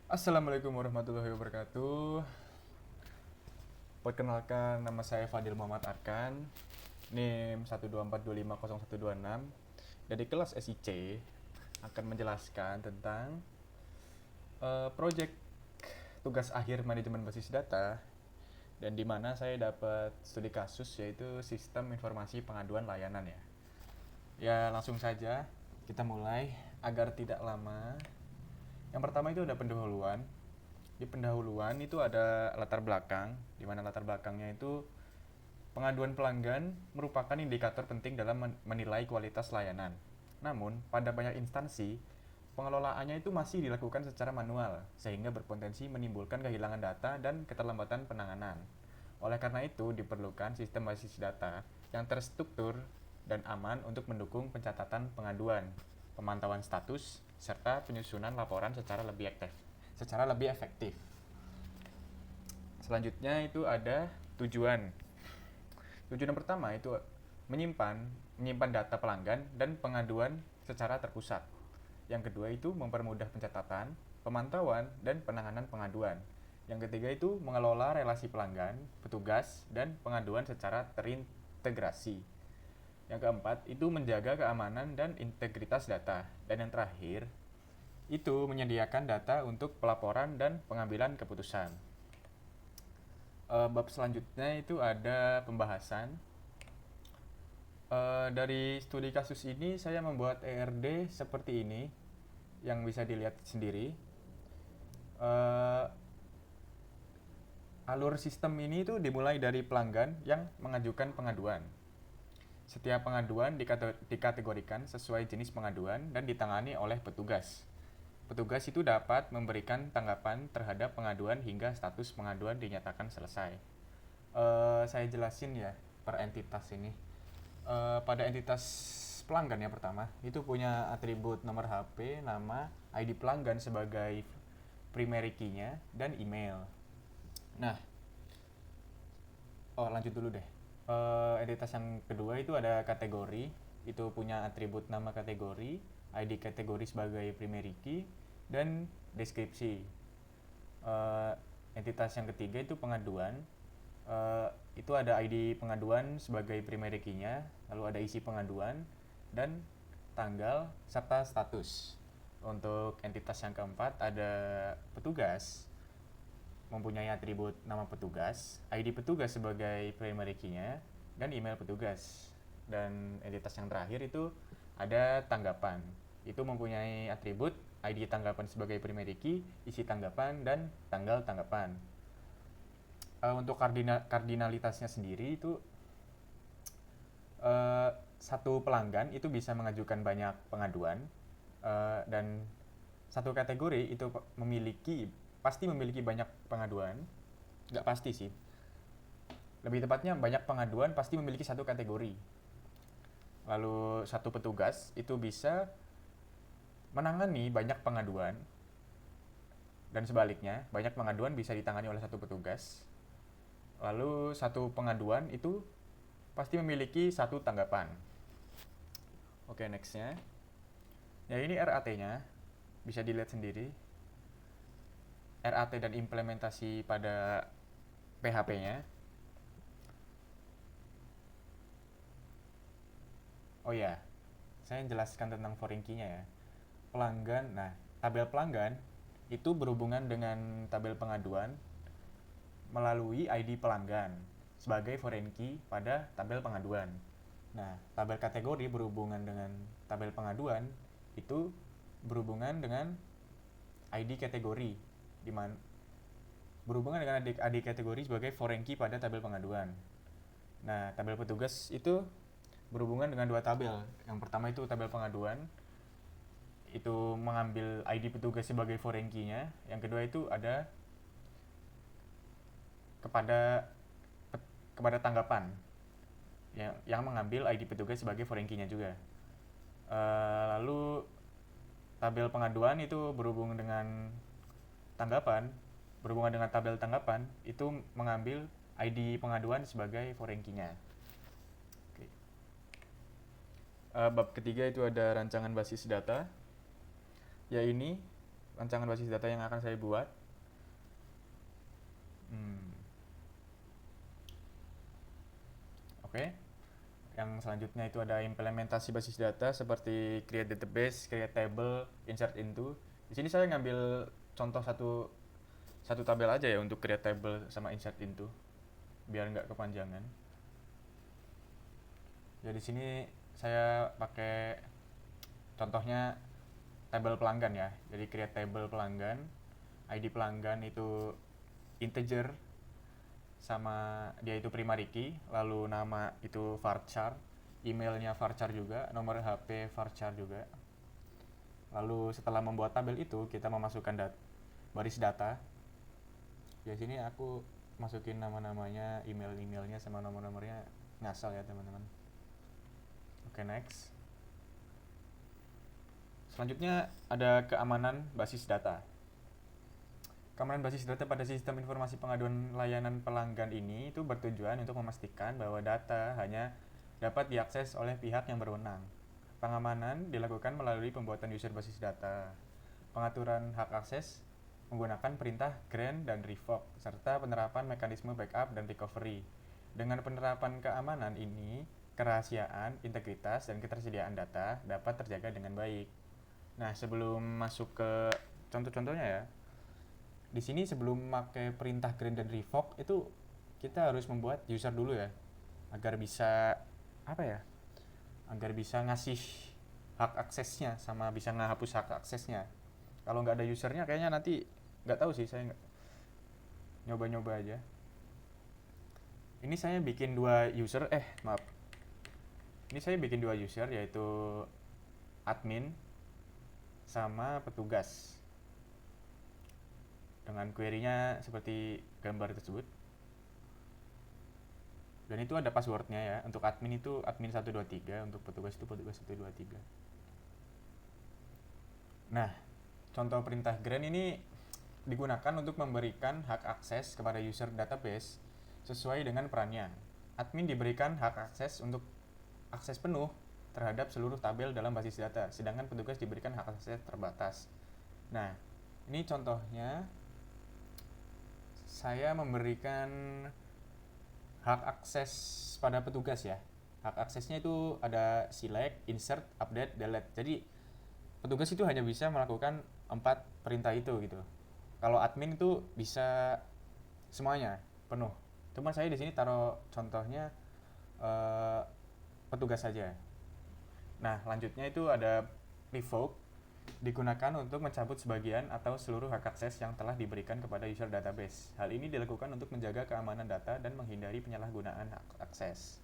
Assalamualaikum warahmatullahi wabarakatuh. Perkenalkan, nama saya Fadil Muhammad Arkan, NIM 124250126 dari kelas SIC akan menjelaskan tentang proyek tugas akhir manajemen basis data, dan di mana saya dapat studi kasus yaitu sistem informasi pengaduan layanan ya. Ya, langsung saja kita mulai agar tidak lama. Yang pertama itu ada pendahuluan. Di pendahuluan itu ada latar belakang, di mana latar belakangnya itu pengaduan pelanggan merupakan indikator penting dalam menilai kualitas layanan. Namun, pada banyak instansi, pengelolaannya itu masih dilakukan secara manual, sehingga berpotensi menimbulkan kehilangan data dan keterlambatan penanganan. Oleh karena itu, diperlukan sistem basis data yang terstruktur dan aman untuk mendukung pencatatan pengaduan, pemantauan status, serta penyusunan laporan secara lebih efektif. Selanjutnya itu ada tujuan. Tujuan yang pertama itu menyimpan data pelanggan dan pengaduan secara terpusat. Yang kedua itu mempermudah pencatatan, pemantauan, dan penanganan pengaduan. Yang ketiga itu mengelola relasi pelanggan, petugas, dan pengaduan secara terintegrasi. Yang keempat itu menjaga keamanan dan integritas data. Dan yang terakhir itu menyediakan data untuk pelaporan dan pengambilan keputusan. Bab selanjutnya itu ada pembahasan. Dari studi kasus ini saya membuat ERD seperti ini yang bisa dilihat sendiri. Alur sistem ini itu dimulai dari pelanggan yang mengajukan pengaduan. Setiap pengaduan dikategorikan sesuai jenis pengaduan dan ditangani oleh petugas. Petugas itu dapat memberikan tanggapan terhadap pengaduan hingga status pengaduan dinyatakan selesai. Saya jelasin ya per entitas ini. Pada entitas pelanggan yang pertama, itu punya atribut nomor HP, nama, ID pelanggan sebagai primary key-nya, dan email. Nah, lanjut dulu deh. Entitas yang kedua itu ada kategori, itu punya atribut nama kategori, ID kategori sebagai primary key, dan deskripsi. Entitas yang ketiga itu pengaduan. Itu ada ID pengaduan sebagai primary key-nya, lalu ada isi pengaduan, dan tanggal, serta status. Untuk entitas yang keempat ada petugas, mempunyai atribut nama petugas, ID petugas sebagai primary key-nya, dan email petugas. Dan entitas yang terakhir itu ada tanggapan. Itu mempunyai atribut ID tanggapan sebagai primary key, isi tanggapan, dan tanggal tanggapan. Untuk kardinalitasnya sendiri itu satu pelanggan itu bisa mengajukan banyak pengaduan, dan satu kategori itu pasti memiliki banyak pengaduan. Nggak pasti sih, lebih tepatnya banyak pengaduan pasti memiliki satu kategori. Lalu satu petugas itu bisa menangani banyak pengaduan, dan sebaliknya banyak pengaduan bisa ditangani oleh satu petugas. Lalu satu pengaduan itu pasti memiliki satu tanggapan. Oke, nextnya ya, ini RAT-nya bisa dilihat sendiri. RAT dan implementasi pada PHP-nya. Oh ya, saya jelaskan tentang foreign key-nya ya. Pelanggan, nah tabel pelanggan itu berhubungan dengan tabel pengaduan melalui ID pelanggan sebagai foreign key pada tabel pengaduan. Nah, tabel kategori berhubungan dengan tabel pengaduan itu berhubungan dengan ID kategori, di mana berhubungan dengan ID kategori sebagai foreign key pada tabel pengaduan. Nah, tabel petugas itu berhubungan dengan dua tabel. Yang pertama itu tabel pengaduan, itu mengambil ID petugas sebagai foreign key-nya. Yang kedua itu ada kepada tanggapan yang mengambil ID petugas sebagai foreign key-nya juga. Lalu tabel pengaduan itu berhubungan dengan tabel tanggapan itu mengambil ID pengaduan sebagai foreign key-nya. Oke. Bab ketiga itu ada rancangan basis data. Ya, ini rancangan basis data yang akan saya buat. Oke. Yang selanjutnya itu ada implementasi basis data seperti create database, create table, insert into. Di sini saya ngambil contoh satu tabel aja ya untuk create table sama insert into, biar nggak kepanjangan. Jadi di sini saya pakai contohnya tabel pelanggan ya. Jadi create table pelanggan, ID pelanggan itu integer sama dia itu primary key, lalu nama itu varchar, emailnya varchar juga, nomor HP varchar juga. Lalu setelah membuat tabel itu kita memasukkan baris data. Di sini aku masukin nama-namanya, emailnya sama nomor-nomornya ngasal ya teman-teman. Oke, next. Selanjutnya ada keamanan basis data. Keamanan basis data pada sistem informasi pengaduan layanan pelanggan ini itu bertujuan untuk memastikan bahwa data hanya dapat diakses oleh pihak yang berwenang. Pengamanan dilakukan melalui pembuatan user basis data, pengaturan hak akses menggunakan perintah grant dan revoke, serta penerapan mekanisme backup dan recovery. Dengan penerapan keamanan ini, kerahasiaan, integritas, dan ketersediaan data dapat terjaga dengan baik. Nah, sebelum masuk ke contoh-contohnya ya, di sini sebelum pakai perintah grant dan revoke itu kita harus membuat user dulu ya, agar bisa apa ya? Agar bisa ngasih hak aksesnya sama bisa ngehapus hak aksesnya. Kalau nggak ada usernya kayaknya nanti nggak tahu sih, saya nyoba-nyoba aja. Ini saya bikin dua user, maaf. Ini saya bikin dua user yaitu admin sama petugas. Dengan query-nya seperti gambar tersebut. Dan itu ada passwordnya ya. Untuk admin itu admin 123, untuk petugas itu petugas 123. Nah, contoh perintah grant ini digunakan untuk memberikan hak akses kepada user database sesuai dengan perannya. Admin diberikan hak akses untuk akses penuh terhadap seluruh tabel dalam basis data, sedangkan petugas diberikan hak akses terbatas. Nah, ini contohnya saya memberikan hak akses pada petugas ya. Hak aksesnya itu ada select, insert, update, delete. Jadi petugas itu hanya bisa melakukan 4 perintah itu gitu. Kalau admin itu bisa semuanya penuh. Cuma saya di sini taruh contohnya petugas saja. Nah, lanjutnya itu ada revoke, digunakan untuk mencabut sebagian atau seluruh hak akses yang telah diberikan kepada user database. Hal ini dilakukan untuk menjaga keamanan data dan menghindari penyalahgunaan hak akses.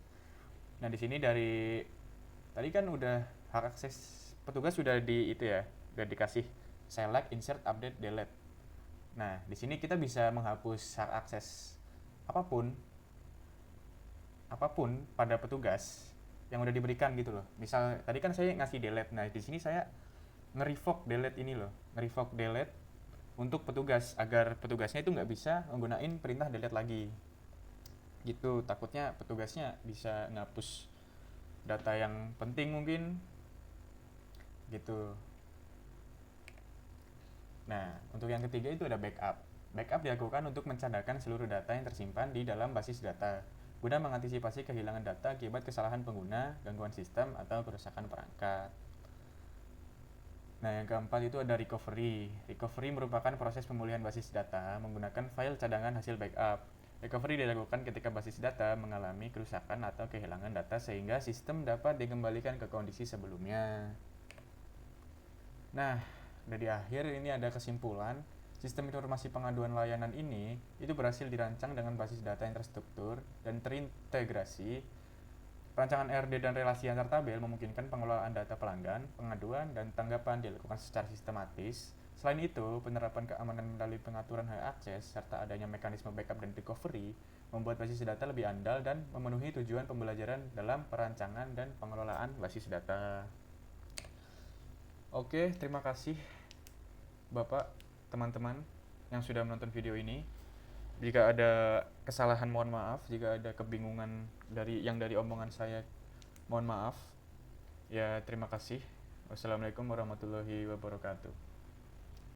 Nah, di sini dari tadi kan udah hak akses petugas sudah di itu ya, udah dikasih select, insert, update, delete. Nah, di sini kita bisa menghapus hak akses apapun pada petugas yang udah diberikan gitu loh. Misal tadi kan saya ngasih delete. Nah, di sini saya nge-revoke delete ini loh. Nge-revoke delete untuk petugas agar petugasnya itu nggak bisa menggunakan perintah delete lagi. Gitu, takutnya petugasnya bisa ngapus data yang penting mungkin. Gitu. Nah, untuk yang ketiga itu ada backup. Backup dilakukan untuk mencatatkan seluruh data yang tersimpan di dalam basis data, guna mengantisipasi kehilangan data akibat kesalahan pengguna, gangguan sistem, atau kerusakan perangkat. Nah, yang keempat itu ada recovery. Recovery merupakan proses pemulihan basis data menggunakan file cadangan hasil backup. Recovery dilakukan ketika basis data mengalami kerusakan atau kehilangan data sehingga sistem dapat dikembalikan ke kondisi sebelumnya. Nah, dari akhir ini ada kesimpulan. Sistem informasi pengaduan layanan ini itu berhasil dirancang dengan basis data yang terstruktur dan terintegrasi. Perancangan RD dan relasi antar tabel memungkinkan pengelolaan data pelanggan, pengaduan, dan tanggapan dilakukan secara sistematis. Selain itu, penerapan keamanan melalui pengaturan hak akses serta adanya mekanisme backup dan recovery membuat basis data lebih andal dan memenuhi tujuan pembelajaran dalam perancangan dan pengelolaan basis data. Oke, terima kasih Bapak, teman-teman yang sudah menonton video ini. Jika ada kesalahan mohon maaf, jika ada kebingungan dari omongan saya mohon maaf. Ya, terima kasih. Wassalamualaikum warahmatullahi wabarakatuh.